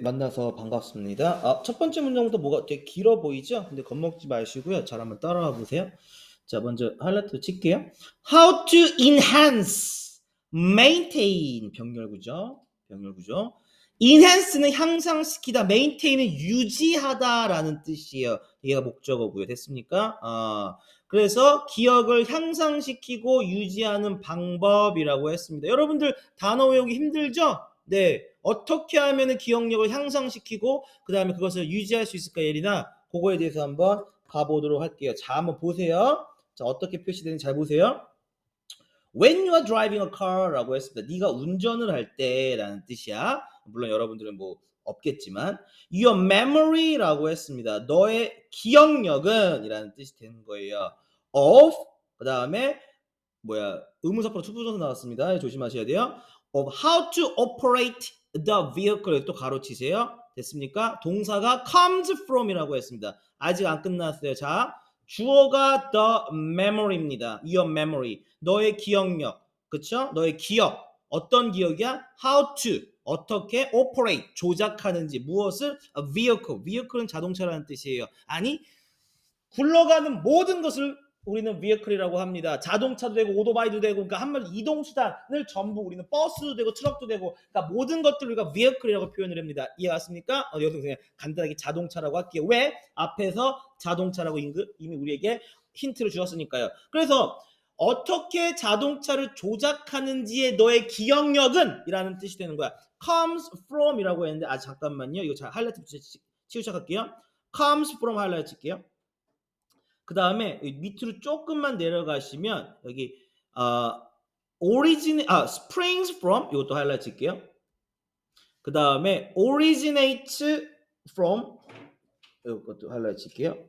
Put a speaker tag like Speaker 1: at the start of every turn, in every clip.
Speaker 1: 만나서 반갑습니다. 첫 번째 문장부터 뭐가 되게 길어 보이죠? 근데 겁먹지 마시고요. 잘 한번 따라와 보세요. 자, 먼저 하이라이트 칠게요. How to enhance, maintain 병렬구죠. 병렬구죠. enhance는 향상시키다, maintain은 유지하다라는 뜻이에요. 얘가 목적어고요. 됐습니까? 그래서 기억을 향상시키고 유지하는 방법이라고 했습니다. 여러분들 단어 외우기 힘들죠? 네. 어떻게 하면 기억력을 향상시키고 그 다음에 그것을 유지할 수 있을까 예리나 그거에 대해서 한번 가보도록 할게요. 자, 한번 보세요. 자, 어떻게 표시되는지 잘 보세요. When you are driving a car 라고 했습니다. 네가 운전을 할 때라는 뜻이야. 물론 여러분들은 뭐 없겠지만 your memory 라고 했습니다. 너의 기억력은 이라는 뜻이 되는 거예요. of 그 다음에 의문사포로 투부정사 나왔습니다. 조심하셔야 돼요. of how to operate the vehicle 또 가로치세요. 됐습니까? 동사가 comes from이라고 했습니다. 아직 안 끝났어요. 자, 주어가 the memory입니다. your memory. 너의 기억력. 그쵸? 너의 기억. 어떤 기억이야? how to. 어떻게 operate. 조작하는지. 무엇을? a vehicle. vehicle은 자동차라는 뜻이에요. 아니, 굴러가는 모든 것을 우리는 vehicle이라고 합니다. 자동차도 되고 오토바이도 되고, 그러니까 한마디로 이동수단을 전부 우리는 버스도 되고 트럭도 되고, 그러니까 모든 것들을 우리가 vehicle이라고 표현을 합니다. 이해갔습니까? 여기서 그냥 간단하게 자동차라고 할게요. 왜? 앞에서 자동차라고 이미 우리에게 힌트를 주었으니까요. 그래서 어떻게 자동차를 조작하는지의 너의 기억력은 이라는 뜻이 되는 거야. comes from 이라고 했는데 잠깐만요. 이거 잘 하이라이트 치고 시작할게요. comes from 하이라이트 칠게요. 그 다음에 밑으로 조금만 내려가시면 여기 springs from 이것도 하이라이트 칠게요. 그 다음에 originates from 이것도 하이라이트 칠게요.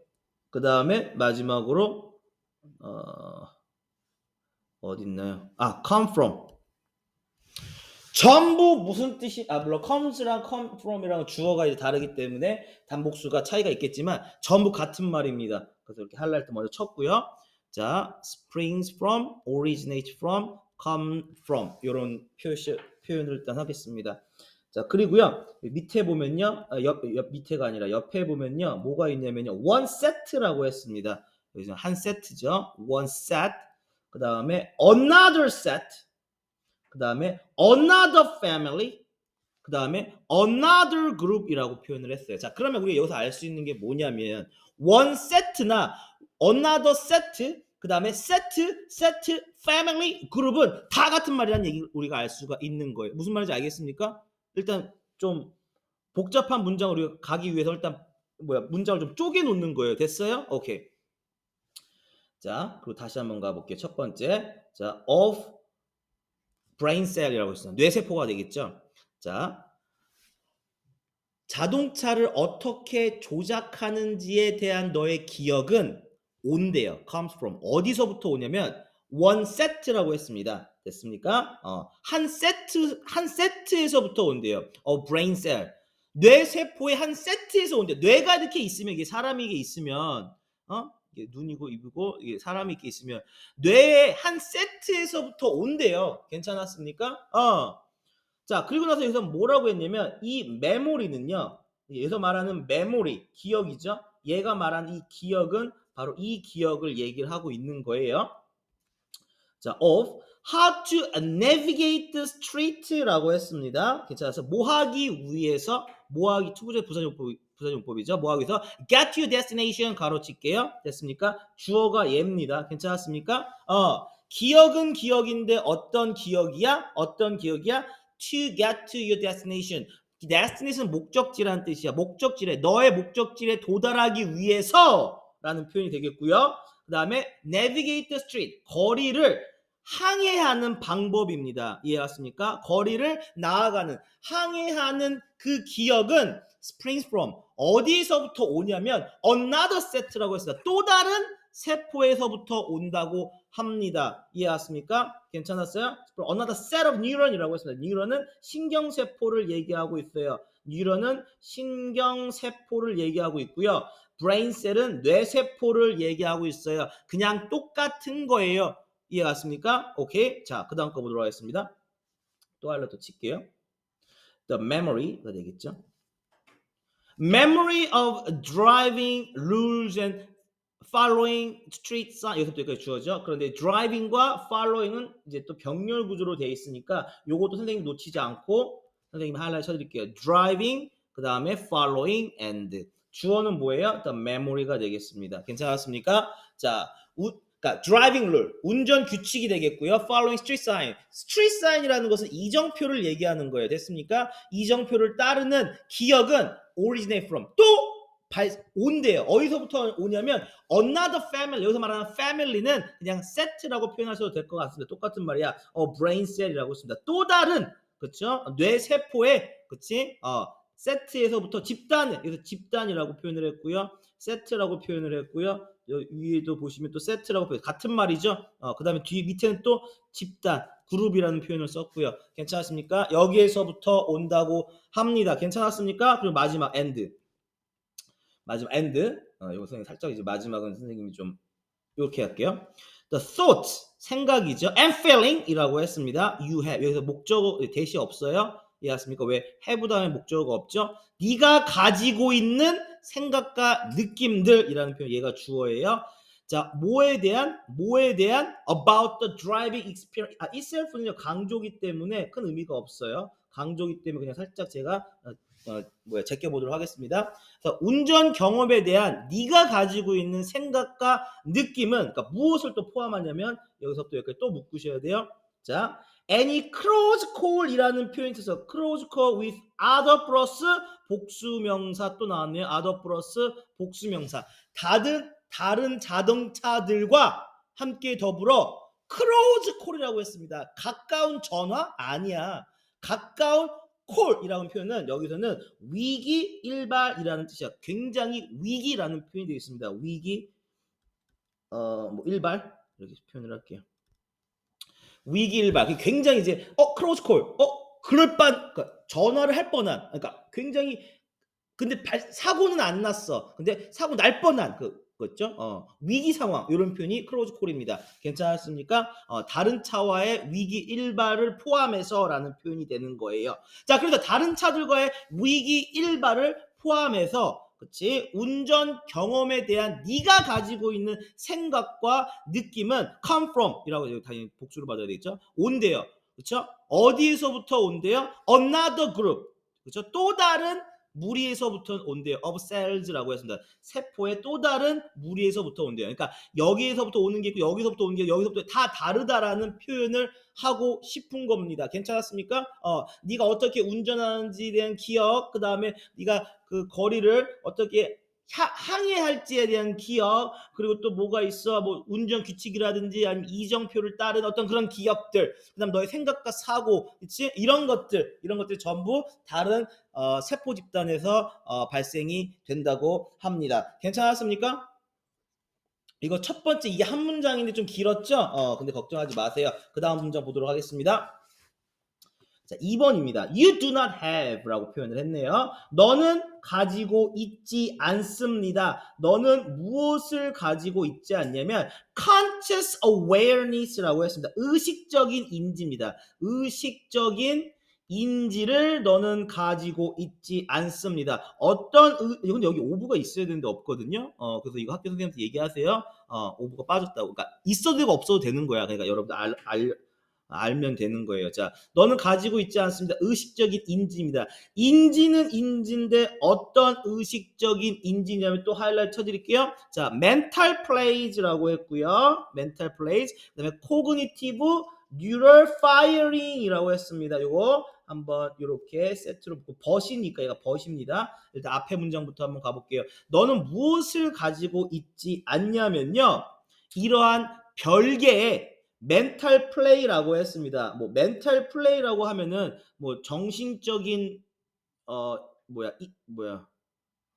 Speaker 1: 그 다음에 마지막으로 어딨나요? come from. 전부 무슨 뜻이 물론 comes랑 come from이랑 주어가 이제 다르기 때문에 단복수가 차이가 있겠지만 전부 같은 말입니다. 그래서 이렇게 하이라이트 먼저 쳤고요. 자, springs from, originate from, come from 이런 표현을 일단 하겠습니다. 자, 그리고요 밑에 보면요, 밑에가 아니라 옆에 보면요 뭐가 있냐면요 one set라고 했습니다. 여기서 한 세트죠. one set. 그 다음에 another set. 그 다음에 another family, 그 다음에 another group이라고 표현을 했어요. 자, 그러면 우리가 여기서 알 수 있는 게 뭐냐면 one set나 another set, 그 다음에 set, family, group은 다 같은 말이라는 얘기 우리가 알 수가 있는 거예요. 무슨 말인지 알겠습니까? 일단 좀 복잡한 문장을 우리가 가기 위해서 일단 문장을 좀 쪼개 놓는 거예요. 됐어요? 오케이. 자, 그리고 다시 한번 가볼게요. 첫 번째, 자, of brain cell이라고 있어요. 뇌세포가 되겠죠. 자, 자동차를 어떻게 조작하는지에 대한 너의 기억은 온대요. comes from. 어디서부터 오냐면 one set라고 했습니다. 됐습니까? 한 세트에서부터 온대요. brain cell. 뇌세포의 한 세트에서 온대요. 뇌가 이렇게 있으면, 이게 사람이 이게 있으면, 이게 눈이고 입이고 이게 사람이 이렇게 있으면 뇌의 한 세트에서부터 온대요. 괜찮았습니까? 자, 그리고 나서 여기서 뭐라고 했냐면 이 메모리는요. 여기서 말하는 메모리, 기억이죠. 얘가 말하는 이 기억은 바로 이 기억을 얘기를 하고 있는 거예요. 자, of how to navigate the street라고 했습니다. 괜찮아서 뭐 하기 위해서, 뭐 하기 투부정 부사용법이죠. 뭐 하기 위해서 get to destination 가로칠게요. 됐습니까? 주어가 얘입니다. 괜찮았습니까? 기억은 기억인데 어떤 기억이야? 어떤 기억이야? To get to your destination. destination 목적지라는 뜻이야. 목적지에, 너의 목적지에 도달하기 위해서라는 표현이 되겠고요. 그 다음에 navigate the street, 거리를 항해하는 방법입니다. 이해갔습니까? 거리를 나아가는, 항해하는 그 기억은 springs from, 어디서부터 오냐면 another set라고 했습니다. 또 다른 세포에서부터 온다고 합니다. 이해갔습니까? 괜찮았어요? another set of neuron이라고 했습니다. 뉴런은 신경세포를 얘기하고 있어요. 뉴런은 신경세포를 얘기하고 있고요. 브레인 셀은 뇌세포를 얘기하고 있어요. 그냥 똑같은 거예요. 이해갔습니까? 오케이. 자, 그 다음 거 보도록 하겠습니다. 또 하나 더 칠게요. The memory가 되겠죠. memory of driving rules and following street sign 여기서부터 여기까지 주어져. 그런데 driving과 following은 이제 또 병렬 구조로 되어 있으니까 요것도 선생님 놓치지 않고 선생님 하이라이트 쳐드릴게요. driving 그 다음에 following and 주어는 뭐예요? 일단 memory가 되겠습니다. 괜찮았습니까? 자, 그러니까 driving rule 운전 규칙이 되겠고요. following street sign street sign이라는 것은 이정표를 얘기하는 거예요. 됐습니까? 이정표를 따르는 기억은 originate from 또 온대요. 어디서부터 오냐면 another family 여기서 말하는 family는 그냥 set라고 표현하셔도 될 것 같습니다. 똑같은 말이야. brain cell이라고 했습니다. 또 다른 그렇죠? 뇌 세포의 그렇지? 세트에서부터 집단 여기서 집단이라고 표현을 했고요. 세트라고 표현을 했고요. 위에도 보시면 또 세트라고 표현 같은 말이죠. 그다음에 뒤 밑에는 또 집단 그룹이라는 표현을 썼고요. 괜찮았습니까? 여기에서부터 온다고 합니다. 괜찮았습니까? 그리고 마지막 end 마지막 end 이거 선생님 살짝 이제 마지막은 선생님이 좀 이렇게 할게요. The thought 생각이죠. And feeling이라고 했습니다. You have 여기서 목적어 대시 없어요. 이해하십니까? 왜 have 다음에 목적어가 없죠? 네가 가지고 있는 생각과 느낌들이라는 표현 얘가 주어예요. 자, 뭐에 대한 about the driving experience itself는요 강조기 때문에 큰 의미가 없어요. 강조기 때문에 그냥 살짝 제가 제껴보도록 하겠습니다. 그래서 운전 경험에 대한 네가 가지고 있는 생각과 느낌은 그러니까 무엇을 또 포함하냐면 여기서부터 여기까지 또 묶으셔야 돼요. 자, any close call이라는 표현이 있어서 close call with other plus 복수명사 또 나왔네요. other plus 복수명사. 다른 자동차들과 함께 더불어 close call이라고 했습니다. 가까운 전화? 아니야. 가까운 콜이라는 표현은 여기서는 위기 일발이라는 뜻이야. 굉장히 위기라는 표현이 되어 있습니다. 위기 뭐 일발 이렇게 표현을 할게요. 위기 일발 굉장히 이제 크로스 콜 그럴 뻔 그러니까 전화를 할 뻔한 그러니까 굉장히 근데 사고는 안 났어. 근데 사고 날 뻔한 그거죠. 위기 상황 이런 표현이 클로즈 콜입니다. 괜찮았습니까? 다른 차와의 위기 일발을 포함해서라는 표현이 되는 거예요. 자, 그래서 다른 차들과의 위기 일발을 포함해서 그렇지? 운전 경험에 대한 네가 가지고 있는 생각과 느낌은 come from이라고 당연히 복수로 받아야 되겠죠? 온대요. 그렇죠? 어디에서부터 온대요? Another group. 그렇죠? 또 다른 무리에서부터 온대요. of cells라고 했습니다. 세포의 또 다른 무리에서부터 온대요. 그러니까 여기에서부터 오는 게 있고 여기서부터 오는 게 여기서부터 다 다르다라는 표현을 하고 싶은 겁니다. 괜찮았습니까? 네가 어떻게 운전하는지에 대한 기억, 그 다음에 네가 그 거리를 어떻게 항해할지에 대한 기억, 그리고 또 뭐가 있어? 뭐 운전 규칙이라든지 아니면 이정표를 따른 어떤 그런 기억들, 그다음 너의 생각과 사고, 그렇지? 이런 것들 전부 다른 세포 집단에서 발생이 된다고 합니다. 괜찮았습니까? 이거 첫 번째 이게 한 문장인데 좀 길었죠? 근데 걱정하지 마세요. 그 다음 문장 보도록 하겠습니다. 자, 2번입니다. You do not have 라고 표현을 했네요. 너는 가지고 있지 않습니다. 너는 무엇을 가지고 있지 않냐면 conscious awareness라고 했습니다. 의식적인 인지입니다. 의식적인 인지를 너는 가지고 있지 않습니다. 이건 여기 오브가 있어야 되는데 없거든요. 그래서 이거 학교 선생님한테 얘기하세요. 오브가 빠졌다고. 그러니까 있어도 되고 없어도 되는 거야. 그러니까 여러분들 알면 되는 거예요. 자, 너는 가지고 있지 않습니다. 의식적인 인지입니다. 인지는 인지인데 어떤 의식적인 인지냐면 또 하이라이트 쳐드릴게요. 자, mental plays라고 했고요. mental plays. 그다음에 cognitive neural firing이라고 했습니다. 요거 한번 이렇게 세트로 버시니까 얘가 버시입니다. 일단 앞에 문장부터 한번 가볼게요. 너는 무엇을 가지고 있지 않냐면요. 이러한 별개의 멘탈 플레이라고 했습니다. 뭐 멘탈 플레이라고 하면은 뭐 정신적인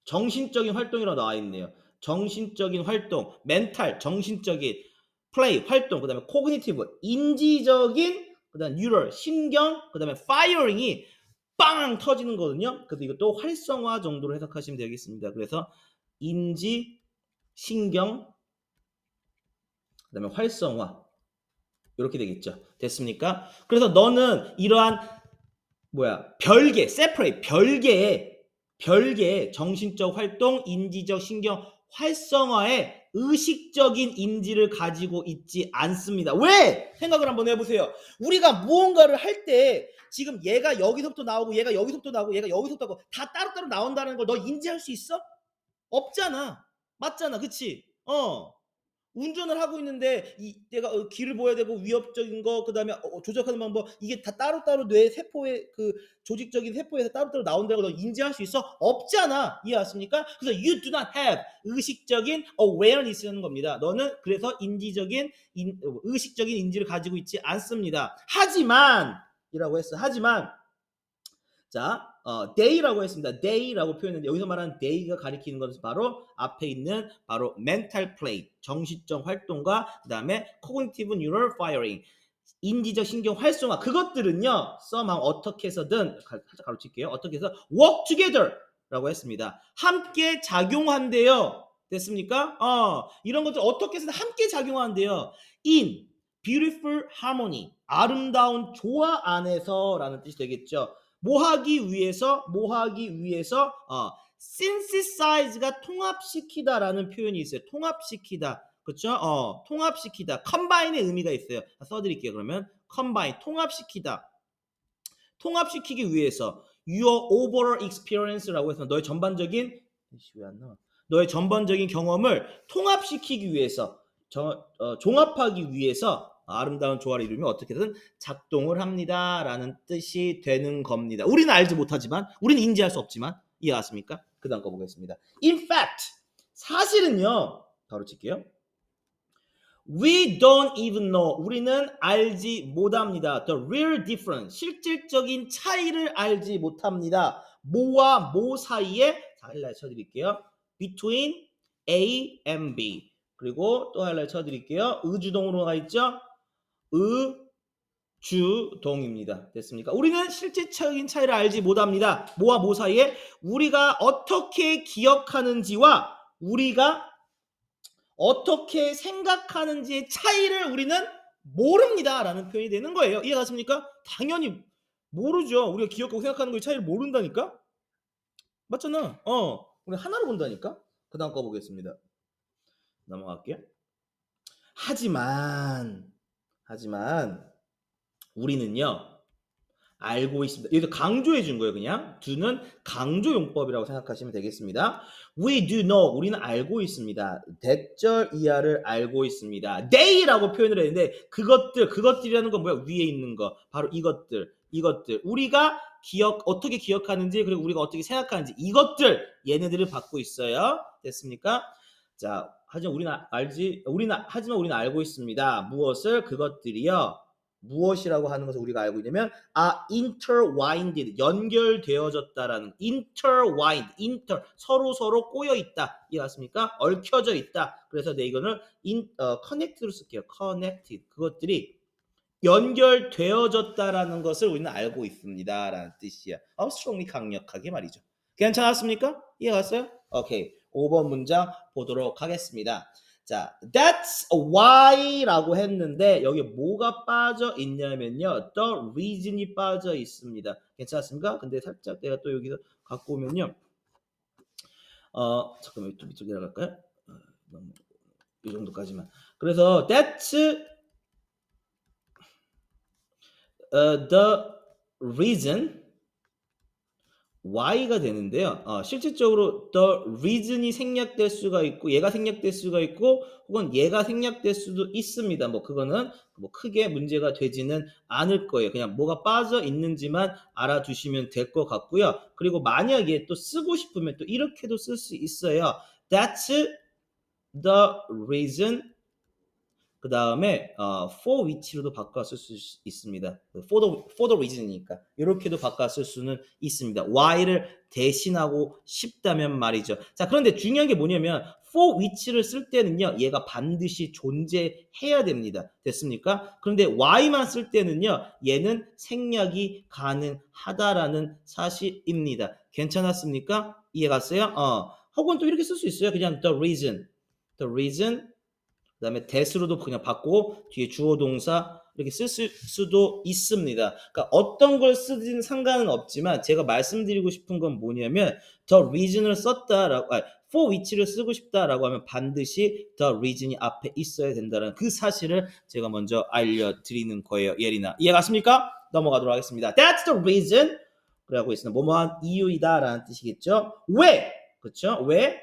Speaker 1: 정신적인 활동이라고 나와 있네요. 정신적인 활동, 멘탈 정신적인 플레이 활동, 그다음에 코그니티브 인지적인, 그다음 뉴럴 신경, 그다음에 파이어링이 빵 터지는 거거든요. 그래서 이것도 활성화 정도로 해석하시면 되겠습니다. 그래서 인지, 신경, 그다음에 활성화 이렇게 되겠죠. 됐습니까? 그래서 너는 이러한 별개, separate, 별개의 정신적 활동, 인지적 신경 활성화에 의식적인 인지를 가지고 있지 않습니다. 왜? 생각을 한번 해보세요. 우리가 무언가를 할 때 지금 얘가 여기서부터 나오고 얘가 여기서부터 나오고 얘가 여기서부터 나오고 다 따로따로 나온다는 걸 너 인지할 수 있어? 없잖아. 맞잖아. 그치? 운전을 하고 있는데 내가 길을 보여야 되고 위협적인 거 그다음에 조작하는 방법 이게 다 따로따로 뇌 세포의 그 조직적인 세포에서 따로따로 나온다고 너 인지할 수 있어? 없잖아. 이해하십니까? 그래서 you do not have 의식적인 awareness라는 겁니다. 너는 그래서 의식적인 인지를 가지고 있지 않습니다. 하지만 이라고 했어. 하지만 자, day라고 했습니다. day라고 표현했는데 여기서 말하는 day가 가리키는 것은 바로 앞에 있는 바로 mental play, 정신적 활동과 그다음에 cognitive neural firing, 인지적 신경 활성화 그것들은요. somehow 어떻게 해서든 살짝 가로칠게요. 어떻게 해서 work together라고 했습니다. 함께 작용한대요. 됐습니까? 이런 것들 어떻게 해서든 함께 작용한대요. in beautiful harmony, 아름다운 조화 안에서라는 뜻이 되겠죠. 뭐 하기 위해서 synthesize가 통합시키다라는 표현이 있어요. 통합시키다. 그렇죠? 통합시키다. combine의 의미가 있어요. 써드릴게요. 그러면 combine 통합시키다. 통합시키기 위해서 your overall experience라고 해서 너의 전반적인 경험을 통합시키기 위해서 종합하기 위해서 아름다운 조화를 이루면 어떻게든 작동을 합니다라는 뜻이 되는 겁니다. 우리는 알지 못하지만 우리는 인지할 수 없지만 이해하십니까? 그 다음 거 보겠습니다. In fact 사실은요 바로 칠게요. We don't even know. 우리는 알지 못합니다. The real difference. 실질적인 차이를 알지 못합니다. 뭐와 뭐 사이에 자, 하이라이트 쳐드릴게요. Between A and B. 그리고 또 하이라이트 쳐드릴게요. 의주동으로 가 있죠? 의주동입니다. 됐습니까? 우리는 실질적인 차이를 알지 못합니다. 뭐와 뭐 사이에 우리가 어떻게 기억하는지와 우리가 어떻게 생각하는지의 차이를 우리는 모릅니다 라는 표현이 되는 거예요. 이해가십니까? 당연히 모르죠. 우리가 기억하고 생각하는 거의 차이를 모른다니까? 맞잖아. 우리 하나로 본다니까? 그 다음 거 보겠습니다. 넘어갈게요. 하지만 우리는요 알고 있습니다. 여기서 강조해 준 거예요. 그냥 do는 강조 용법이라고 생각하시면 되겠습니다. We do know. 우리는 알고 있습니다. 대절 이하를 알고 있습니다. they라고 표현을 했는데 그것들이라는 건 뭐야? 위에 있는 거. 바로 이것들. 우리가 어떻게 기억하는지 그리고 우리가 어떻게 생각하는지 이것들 얘네들을 받고 있어요. 됐습니까? 자, 하지만 우리는 알고 있습니다. 무엇을? 그것들이요. 무엇이라고 하는 것을 우리가 알고 있냐면 intertwined 연결되어졌다라는 intertwined 서로 꼬여 있다 이해하십니까? 얽혀져 있다. 그래서 내 이거는 connected로 쓸게요. connected 그것들이 연결되어졌다라는 것을 우리는 알고 있습니다라는 뜻이야. strongly 강력하게 말이죠. 괜찮았습니까? 이해갔어요? 오케이. 5번 문장 보도록 하겠습니다. 자, that's why라고 했는데 여기 뭐가 빠져 있냐면요. the reason이 빠져 있습니다. 괜찮습니까? 근데 살짝 내가 또 여기서 갖고 오면요. 잠깐만 또 밑으로 내려갈까요? 이 정도까지만. 그래서 that's the reason y가 되는데요. 실질적으로 the reason이 생략될 수가 있고 얘가 생략될 수가 있고 혹은 얘가 생략될 수도 있습니다. 그거는 크게 문제가 되지는 않을 거예요. 그냥 뭐가 빠져 있는지만 알아두시면 될 것 같고요. 그리고 만약에 또 쓰고 싶으면 또 이렇게도 쓸 수 있어요. That's the reason 그 다음에 for which로도 바꿔 쓸 수 있습니다. for the reason이니까 이렇게도 바꿔 쓸 수는 있습니다. why를 대신하고 싶다면 말이죠. 자, 그런데 중요한 게 뭐냐면 for which를 쓸 때는요. 얘가 반드시 존재해야 됩니다. 됐습니까? 그런데 why만 쓸 때는요. 얘는 생략이 가능하다라는 사실입니다. 괜찮았습니까? 이해갔어요? 혹은 또 이렇게 쓸 수 있어요. 그냥 the reason 그 다음에 that으로도 그냥 바꾸고 뒤에 주어 동사 이렇게 쓸 수도 있습니다. 그러니까 어떤 걸 쓰든 상관은 없지만 제가 말씀드리고 싶은 건 뭐냐면 the reason을 썼다라고 for which를 쓰고 싶다라고 하면 반드시 the reason이 앞에 있어야 된다는 그 사실을 제가 먼저 알려드리는 거예요. 예리나 이해 갔습니까? 넘어가도록 하겠습니다. That's the reason. 그러고 있으면 뭐뭐한 이유이다라는 뜻이겠죠. 왜? 그렇죠? 왜?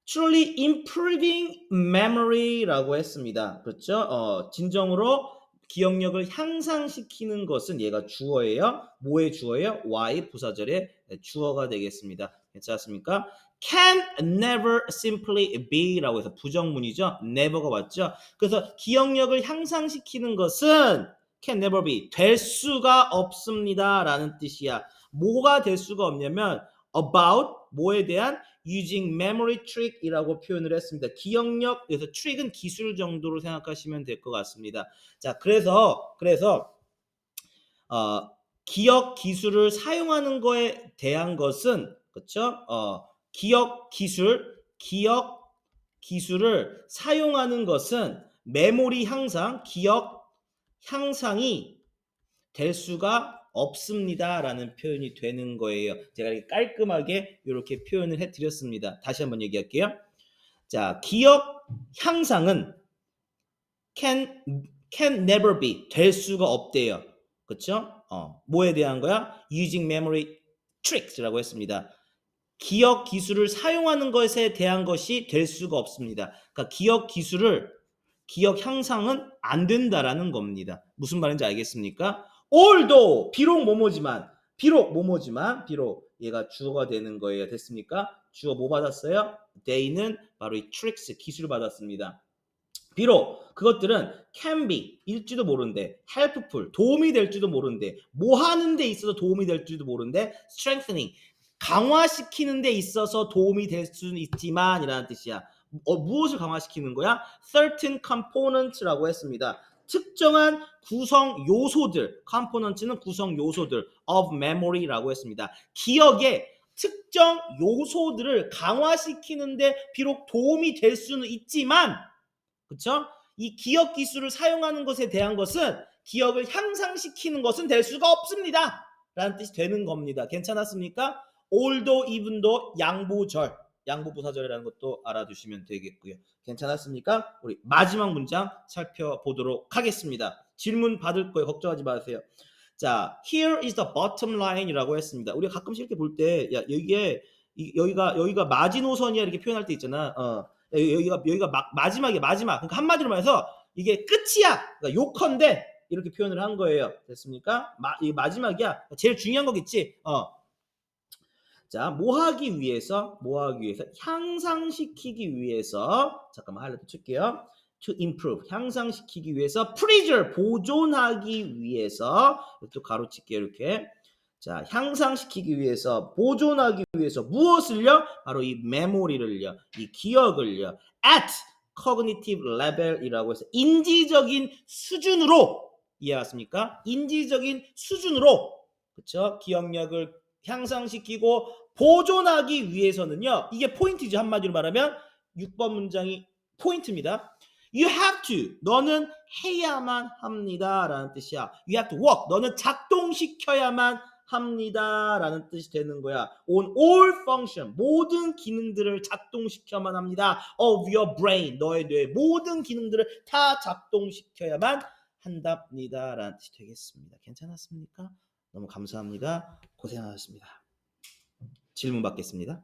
Speaker 1: truly improving memory라고 했습니다. 그렇죠? 진정으로 기억력을 향상시키는 것은 얘가 주어예요. 뭐의 주어예요? why 부사절의 주어가 되겠습니다. 괜찮습니까? can never simply be라고 해서 부정문이죠. never가 왔죠. 그래서 기억력을 향상시키는 것은 can never be 될 수가 없습니다 라는 뜻이야. 뭐가 될 수가 없냐면 about 뭐에 대한 using memory trick이라고 표현을 했습니다. 기억력, 그래서 trick은 기술 정도로 생각하시면 될 것 같습니다. 자, 그래서 기억 기술을 사용하는 거에 대한 것은 그렇죠? 기억 기술을 사용하는 것은 메모리 향상, 기억 향상이 될 수가 없습니다라는 표현이 되는 거예요. 제가 이렇게 깔끔하게 이렇게 표현을 해드렸습니다. 다시 한번 얘기할게요. 자, 기억 향상은 can never be 될 수가 없대요. 그렇죠? 뭐에 대한 거야? Using memory tricks라고 했습니다. 기억 기술을 사용하는 것에 대한 것이 될 수가 없습니다. 그러니까 기억 향상은 안 된다라는 겁니다. 무슨 말인지 알겠습니까? although 비록 얘가 주어가 되는 거예요. 됐습니까? 주어 뭐 받았어요? they는 바로 이 tricks 기술을 받았습니다. 비록 그것들은 can be 일지도 모르는데 helpful 도움이 될지도 모르는데 뭐 하는 데 있어서 도움이 될지도 모르는데 strengthening 강화시키는 데 있어서 도움이 될 수는 있지만 이라는 뜻이야. 무엇을 강화시키는 거야? certain components라고 했습니다. 특정한 구성 요소들, components는 구성 요소들 of memory라고 했습니다. 기억의 특정 요소들을 강화시키는데 비록 도움이 될 수는 있지만 그렇죠? 이 기억 기술을 사용하는 것에 대한 것은 기억을 향상시키는 것은 될 수가 없습니다. 라는 뜻이 되는 겁니다. 괜찮았습니까? although, even도 양보부사절이라는 것도 알아두시면 되겠고요. 괜찮았습니까? 우리 마지막 문장 살펴보도록 하겠습니다. 질문 받을 거예요. 걱정하지 마세요. 자, here is the bottom line이라고 했습니다. 우리가 가끔씩 이렇게 볼 때, 야, 여기가 마지노선이야 이렇게 표현할 때 있잖아. 여기가 마지막이야, 마지막. 그러니까 한마디로 말해서 이게 끝이야. 그러니까 요컨대 이렇게 표현을 한 거예요. 됐습니까? 이게 마지막이야. 제일 중요한 거겠지. 자, 뭐 하기 위해서 향상시키기 위해서 잠깐만 하이라이트 칠게요. to improve 향상시키기 위해서 preserve 보존하기 위해서 또 가로칠게요. 이렇게. 자, 향상시키기 위해서 보존하기 위해서 무엇을요? 바로 이 메모리를요. 이 기억을요. at cognitive level이라고 해서 인지적인 수준으로 이해하십니까? 인지적인 수준으로 그렇죠? 기억력을 향상시키고 보존하기 위해서는요. 이게 포인트죠. 한마디로 말하면 6번 문장이 포인트입니다. You have to. 너는 해야만 합니다. 라는 뜻이야. You have to work. 너는 작동시켜야만 합니다. 라는 뜻이 되는 거야. On all function. 모든 기능들을 작동시켜야만 합니다. Of your brain. 너의 뇌 모든 기능들을 다 작동시켜야만 한답니다. 라는 뜻이 되겠습니다. 괜찮았습니까? 너무 감사합니다. 고생하셨습니다. 질문 받겠습니다.